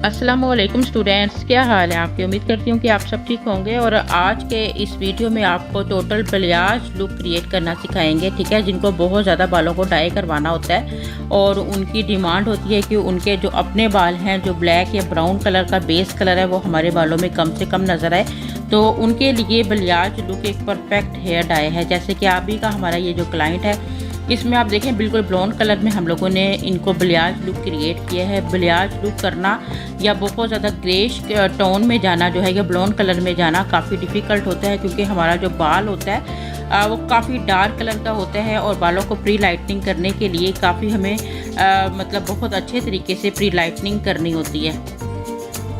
अस्सलामुअलैकुम स्टूडेंट्स, क्या हाल है आपकी। उम्मीद करती हूँ कि आप सब ठीक होंगे। और आज के इस वीडियो में आपको टोटल बलियाज लुक क्रिएट करना सिखाएंगे, ठीक है। जिनको बहुत ज़्यादा बालों को डाई करवाना होता है और उनकी डिमांड होती है कि उनके जो अपने बाल हैं, जो ब्लैक या ब्राउन कलर का बेस कलर है, वो हमारे बालों में कम से कम नज़र आए। तो उनके लिए बलियाज लुक एक परफेक्ट हेयर डाई है। जैसे कि अभी का हमारा ये जो क्लाइंट है, इसमें आप देखें बिल्कुल ब्राउन कलर में हम लोगों ने इनको बलियाज लुक क्रिएट किया है। बलियाज लुक करना या बहुत ज़्यादा ग्रेश टोन में जाना जो है, या ब्राउन कलर में जाना काफ़ी डिफ़िकल्ट होता है, क्योंकि हमारा जो बाल होता है वो काफ़ी डार्क कलर का होता है और बालों को प्री लाइटनिंग करने के लिए काफ़ी हमें मतलब बहुत अच्छे तरीके से प्री लाइटनिंग करनी होती है।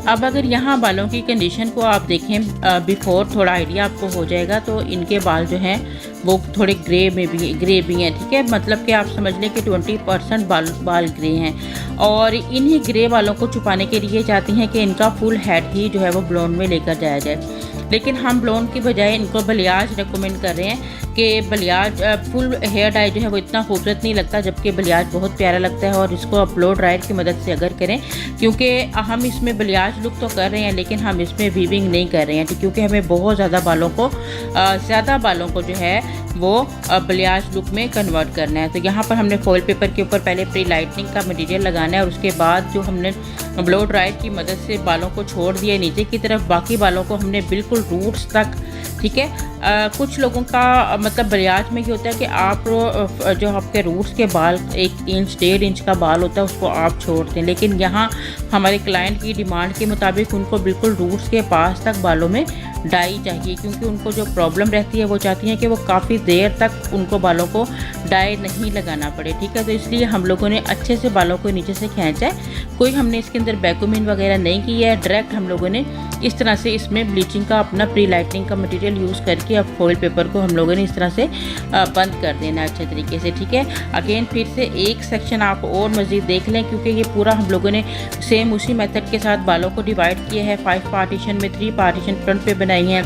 अब अगर यहाँ बालों की कंडीशन को आप देखें बिफोर, थोड़ा आइडिया आपको हो जाएगा। तो इनके बाल जो हैं वो थोड़े ग्रे भी हैं, ठीक है। मतलब कि आप समझ लें कि 20% बाल ग्रे हैं। और इन्हीं ग्रे बालों को छुपाने के लिए चाहती हैं कि इनका फुल हेड ही जो है वो ब्लोन में लेकर जाया जाए। लेकिन हम ब्लोन की बजाय इनको बलियाज रेकमेंड कर रहे हैं कि बलियाज फुल हेयर डाई जो है वो इतना खूबसूरत नहीं लगता, जबकि बलियाज बहुत प्यारा लगता है। और इसको आप ब्लो ड्रायर की मदद से अगर करें, क्योंकि हम इसमें बलियाज लुक तो कर रहे हैं लेकिन हम इसमें वीविंग नहीं कर रहे हैं, क्योंकि हमें बहुत ज़्यादा बालों को जो है वो बलियाज लुक में कन्वर्ट करना है। तो यहाँ पर हमने फॉइल पेपर के ऊपर पहले प्री लाइटनिंग का मटेरियल लगाना है और उसके बाद जो हमने ब्लो ड्रायर की मदद से बालों को छोड़ दिया नीचे की तरफ। बाकी बालों को हमने बिल्कुल रूट्स तक, ठीक है। कुछ लोगों का मतलब बलियाज में क्या होता है कि आप जो आपके रूट्स के बाल 1 इंच 1.5 इंच का बाल होता है उसको आप छोड़ते हैं, लेकिन यहाँ हमारे क्लाइंट की डिमांड के मुताबिक उनको बिल्कुल रूट्स के पास तक बालों में डाई चाहिए, क्योंकि उनको जो प्रॉब्लम रहती है वो चाहती हैं कि वो काफ़ी देर तक उनको बालों को डाई नहीं लगाना पड़े, ठीक है। तो इसलिए हम लोगों ने अच्छे से बालों को नीचे से खींचा है। कोई हमने इसके अंदर वैक्यूमिंग वगैरह नहीं की है, डायरेक्ट हम लोगों ने इस तरह से इसमें ब्लीचिंग का अपना प्री लाइटनिंग का मटेरियल यूज़ करके अब फॉइल पेपर को हम लोगों ने इस तरह से बंद कर देना अच्छे तरीके से, ठीक है। अगेन फिर से एक सेक्शन आप और मज़ीद देख लें, क्योंकि ये पूरा हम लोगों ने सेम उसी मेथड के साथ बालों को डिवाइड किया है। 5 पार्टीशन में 3 पार्टीशन फ्रंट पे बनाई हैं,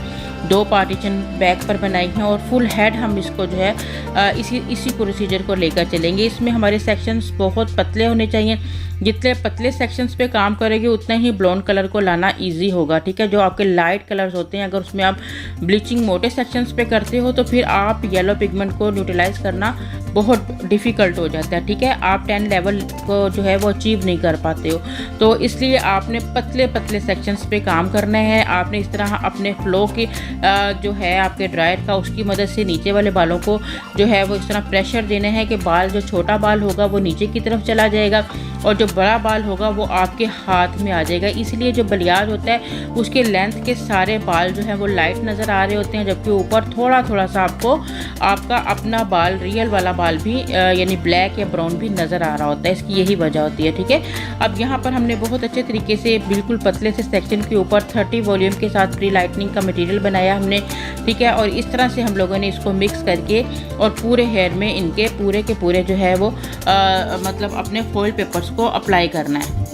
2 पार्टीशन बैक पर बनाई हैं और फुल हेड हम इसको जो है इसी प्रोसीजर को लेकर चलेंगे। इसमें हमारे सेक्शंस बहुत पतले होने चाहिए। जितने पतले सेक्शंस पे काम करेंगे उतना ही ब्लॉन्ड कलर को लाना इजी होगा, ठीक है। जो आपके लाइट कलर्स होते हैं, अगर उसमें आप ब्लीचिंग मोटे सेक्शंस पे करते हो तो फिर आप येलो पिगमेंट को न्यूट्रलाइज करना बहुत डिफ़िकल्ट हो जाता है, ठीक है। आप 10 लेवल को जो है वो अचीव नहीं कर पाते हो। तो इसलिए आपने पतले पतले सेक्शंस पे काम करना है। आपने इस तरह अपने फ्लो की जो है आपके ड्रायर का, उसकी मदद से नीचे वाले बालों को जो है वो इस तरह प्रेशर देना है कि बाल, जो छोटा बाल होगा वो नीचे की तरफ चला जाएगा और जो बड़ा बाल होगा वो आपके हाथ में आ जाएगा। इसलिए जो बलियाज होता है उसके लेंथ के सारे बाल जो है वो लाइट नज़र आ रहे होते हैं, जबकि ऊपर थोड़ा थोड़ा सा आपको आपका अपना बाल, रियल वाला बाल भी यानी ब्लैक या ब्राउन भी नज़र आ रहा होता है। इसकी यही वजह होती है, ठीक है। अब यहाँ पर हमने बहुत अच्छे तरीके से बिल्कुल पतले से सेक्शन के ऊपर 30 वॉल्यूम के साथ प्री लाइटनिंग का मटेरियल बनाया हमने, ठीक है। और इस तरह से हम लोगों ने इसको मिक्स करके और पूरे हेयर में इनके पूरे के पूरे जो है वो मतलब अपने फॉइल पेपर्स को अप्लाई करना है।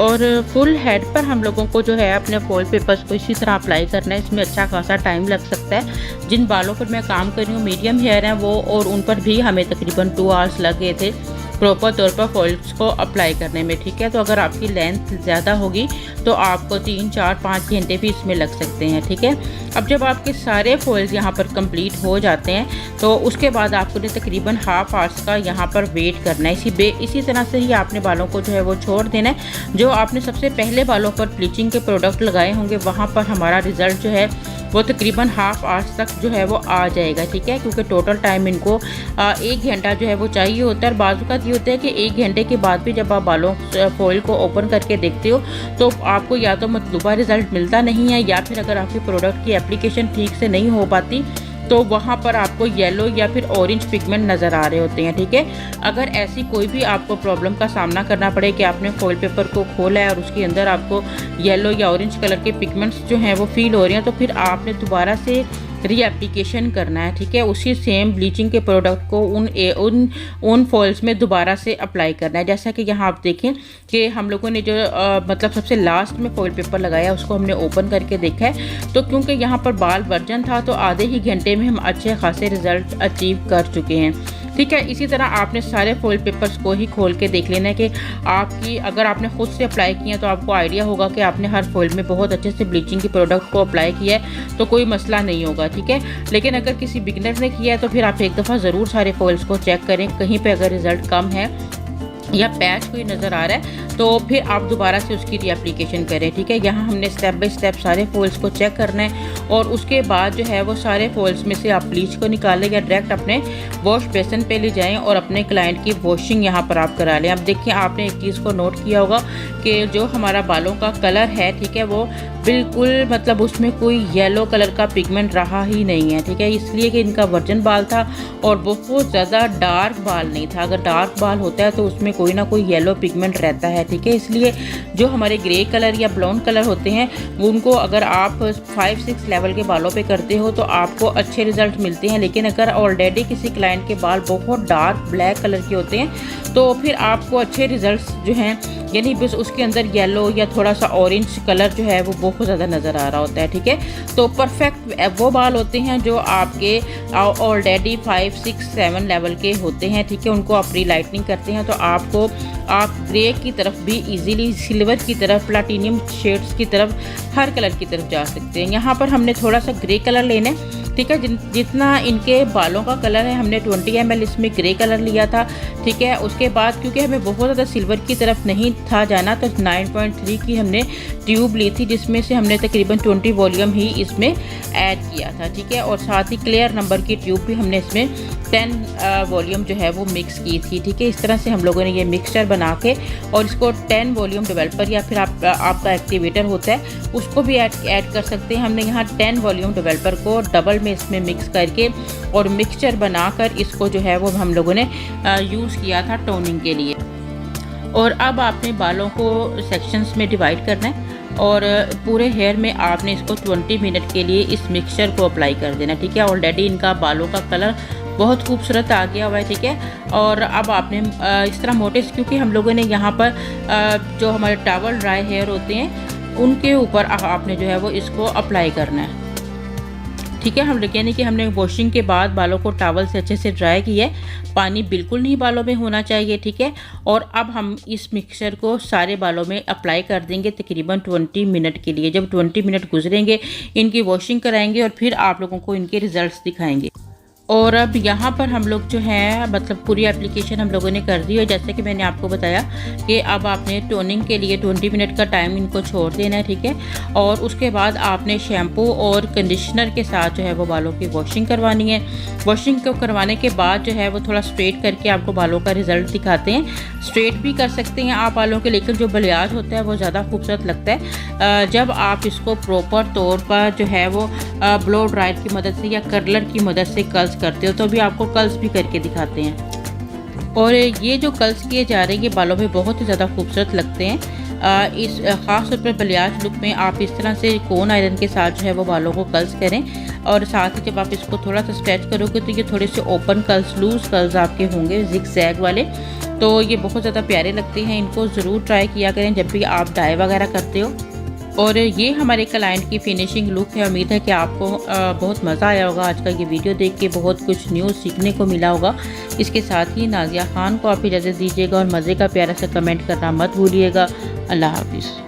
और फुल हेड पर हम लोगों को जो है अपने फॉइल पेपर्स को इसी तरह अप्लाई करना है। इसमें अच्छा खासा टाइम लग सकता है। जिन बालों पर मैं काम कर रही हूँ मीडियम हेयर हैं वो, और उन पर भी हमें तकरीबन 2 आवर्स लगे थे प्रॉपर तौर पर फॉइल्स को अप्लाई करने में, ठीक है। तो अगर आपकी लेंथ ज़्यादा होगी तो आपको 3, 4, 5 घंटे भी इसमें लग सकते हैं, ठीक है। अब जब आपके सारे फॉइल्स यहाँ पर कंप्लीट हो जाते हैं तो उसके बाद आपको तकरीबन हाफ आवर्स का यहाँ पर वेट करना है। इसी तरह से ही आपने बालों को जो है वो छोड़ देना है। जो आपने सबसे पहले बालों पर ब्लीचिंग के प्रोडक्ट लगाए होंगे वहाँ पर हमारा रिज़ल्ट जो है वो तकरीबन हाफ आवर्स तक जो है वो आ जाएगा, ठीक है। क्योंकि टोटल टाइम इनको 1 घंटा जो है वो चाहिए होता है। और बाजू का ये होता है कि 1 घंटे के बाद भी जब आप बालों फॉइल को ओपन करके देखते हो तो आपको या तो मतलूबा रिज़ल्ट मिलता नहीं है, या फिर अगर आपके प्रोडक्ट की एप्लीकेशन ठीक से नहीं हो पाती तो वहाँ पर आपको येलो या फिर ऑरेंज पिगमेंट नज़र आ रहे होते हैं, ठीक है। अगर ऐसी कोई भी आपको प्रॉब्लम का सामना करना पड़े कि आपने फॉइल पेपर को खोला है और उसके अंदर आपको येलो या ऑरेंज कलर के पिगमेंट्स जो हैं वो फील हो रहे हैं, तो फिर आपने दोबारा से रीएप्लीकेशन करना है, ठीक है। उसी सेम ब्लीचिंग के प्रोडक्ट को उन फॉइल्स में दोबारा से अप्लाई करना है। जैसा कि यहाँ आप देखें कि हम लोगों ने जो मतलब सबसे लास्ट में फॉइल पेपर लगाया उसको हमने ओपन करके देखा है, तो क्योंकि यहाँ पर बाल वर्जन था तो आधे ही घंटे में हम अच्छे खासे रिजल्ट अचीव कर चुके हैं, ठीक है। इसी तरह आपने सारे फॉइल पेपर्स को ही खोल के देख लेना है कि आपकी अगर आपने खुद से अप्लाई किया तो आपको आइडिया होगा कि आपने हर फॉइल में बहुत अच्छे से ब्लीचिंग के प्रोडक्ट को अप्लाई किया है तो कोई मसला नहीं होगा, ठीक है। लेकिन अगर किसी बिगनर ने किया है तो फिर आप एक दफ़ा ज़रूर सारे फॉइल्स को चेक करें। कहीं पे अगर रिज़ल्ट कम है या पैच कोई नज़र आ रहा है तो फिर आप दोबारा से उसकी रीएप्लीकेशन करें, ठीक है। यहाँ हमने स्टेप बाय स्टेप सारे फॉइल्स को चेक करना है और उसके बाद जो है वो सारे फॉइल्स में से आप ब्लीच को निकालें या डायरेक्ट अपने वॉश बेसन पे ले जाएं और अपने क्लाइंट की वॉशिंग यहाँ पर आप करा लें। अब देखिए आपने एक चीज़ को नोट किया होगा कि जो हमारा बालों का कलर है, ठीक है, वो बिल्कुल मतलब उसमें कोई येलो कलर का पिगमेंट रहा ही नहीं है, ठीक है। इसलिए कि इनका वर्जन बाल था और बहुत ज़्यादा डार्क बाल नहीं था। अगर डार्क बाल होता है तो उसमें कोई ना कोई येलो पिगमेंट रहता है, ठीक है। इसलिए जो हमारे ग्रे कलर या ब्राउन कलर होते हैं वो उनको अगर आप 5-6 लेवल के बालों पे करते हो तो आपको अच्छे रिजल्ट मिलते हैं। लेकिन अगर ऑलरेडी किसी क्लाइंट के बाल बहुत डार्क ब्लैक कलर के होते हैं तो फिर आपको अच्छे रिजल्ट्स जो हैं यानी बस उसके अंदर येलो या थोड़ा सा ऑरेंज कलर जो है वो बहुत ज़्यादा नज़र आ रहा होता है, ठीक है। तो परफेक्ट वो बाल होते हैं जो आपके ऑलरेडी 5-6-7 लेवल के होते हैं, ठीक है। उनको आप रीलाइटनिंग करते हैं तो आप ग्रे की तरफ भी इजीली सिल्वर की तरफ, प्लाटिनियम शेड्स की तरफ, हर कलर की तरफ जा सकते हैं। यहाँ पर हमने थोड़ा सा ग्रे कलर लेना है, ठीक है। जितना इनके बालों का कलर है हमने 20 ml इसमें ग्रे कलर लिया था, ठीक है। उसके बाद क्योंकि हमें बहुत ज़्यादा सिल्वर की तरफ नहीं था जाना तो 9.3 की हमने ट्यूब ली थी जिसमें से हमने तकरीबन 20 वॉल्यूम ही इसमें ऐड किया था, ठीक है। और साथ ही क्लियर नंबर की ट्यूब भी हमने इसमें 10 वॉल्यूम जो है वो मिक्स की थी, ठीक है। इस तरह से हम लोगों ने ये मिक्सचर बना के और इसको 10 वॉल्यूम डेवलपर या फिर आपका एक्टिवेटर होता है उसको भी ऐड कर सकते हैं। हमने यहाँ 10 वॉल्यूम डेवलपर को डबल में इसमें मिक्स करके और मिक्सचर बनाकर इसको जो है वो हम लोगों ने यूज़ किया था टोनिंग के लिए। और अब आपने बालों को सेक्शंस में डिवाइड करना है और पूरे हेयर में आपने इसको 20 मिनट के लिए इस मिक्सचर को अप्लाई कर देना, ठीक है। ऑलरेडी इनका बालों का कलर बहुत खूबसूरत आ गया हुआ है, ठीक है। और अब आपने इस तरह मोटिस क्योंकि हम लोगों ने यहाँ पर जो हमारे टॉवल ड्राई हेयर होते हैं उनके ऊपर आपने जो है वो इसको अप्लाई करना है, ठीक है। हम यानी कि हमने वॉशिंग के बाद बालों को टॉवल से अच्छे से ड्राई किया है, पानी बिल्कुल नहीं बालों में होना चाहिए, ठीक है। और अब हम इस मिक्सचर को सारे बालों में अप्लाई कर देंगे तकरीबन 20 मिनट के लिए। जब 20 मिनट गुजरेंगे इनकी वॉशिंग कराएंगे और फिर आप लोगों को इनके रिजल्ट्स दिखाएंगे। और अब यहाँ पर हम लोग जो है मतलब पूरी एप्लीकेशन हम लोगों ने कर दी है। जैसे कि मैंने आपको बताया कि अब आपने टोनिंग के लिए 20 मिनट का टाइम इनको छोड़ देना है, ठीक है। और उसके बाद आपने शैम्पू और कंडीशनर के साथ जो है वो बालों की वॉशिंग करवानी है। वॉशिंग को करवाने के बाद जो है वो थोड़ा स्ट्रेट करके आपको बालों का रिज़ल्ट दिखाते हैं। स्ट्रेट भी कर सकते हैं आप बालों के, लेकिन जो बलियाज होता है वो ज़्यादा खूबसूरत लगता है जब आप इसको प्रॉपर तौर पर जो है वो ब्लो ड्रायर की मदद से या कर्लर की मदद से कर्ल्स करते हो तो भी आपको कर्ल्स भी करके दिखाते हैं। और ये जो कर्ल्स किए जा रहे हैं ये बालों में बहुत ही ज़्यादा खूबसूरत लगते हैं। इस ख़ास तौर पर बलियाज लुक में आप इस तरह से कोन आयरन के साथ जो है वो बालों को कर्ल्स करें, और साथ ही जब आप इसको थोड़ा सा स्ट्रेच करोगे तो ये थोड़े से ओपन कर्ल्स, लूज़ कर्ल्स आपके होंगे जिग जैग वाले। तो ये बहुत ज़्यादा प्यारे लगते हैं, इनको ज़रूर ट्राई किया करें जब भी आप डाई वगैरह करते हो। और ये हमारे क्लाइंट की फिनिशिंग लुक है। उम्मीद है कि आपको बहुत मज़ा आया होगा। आज का ये वीडियो देख के बहुत कुछ न्यू सीखने को मिला होगा। इसके साथ ही नाज़िया खान को आप इजाज़त दीजिएगा और मज़े का प्यारा सा कमेंट करना मत भूलिएगा। अल्लाह हाफिज़।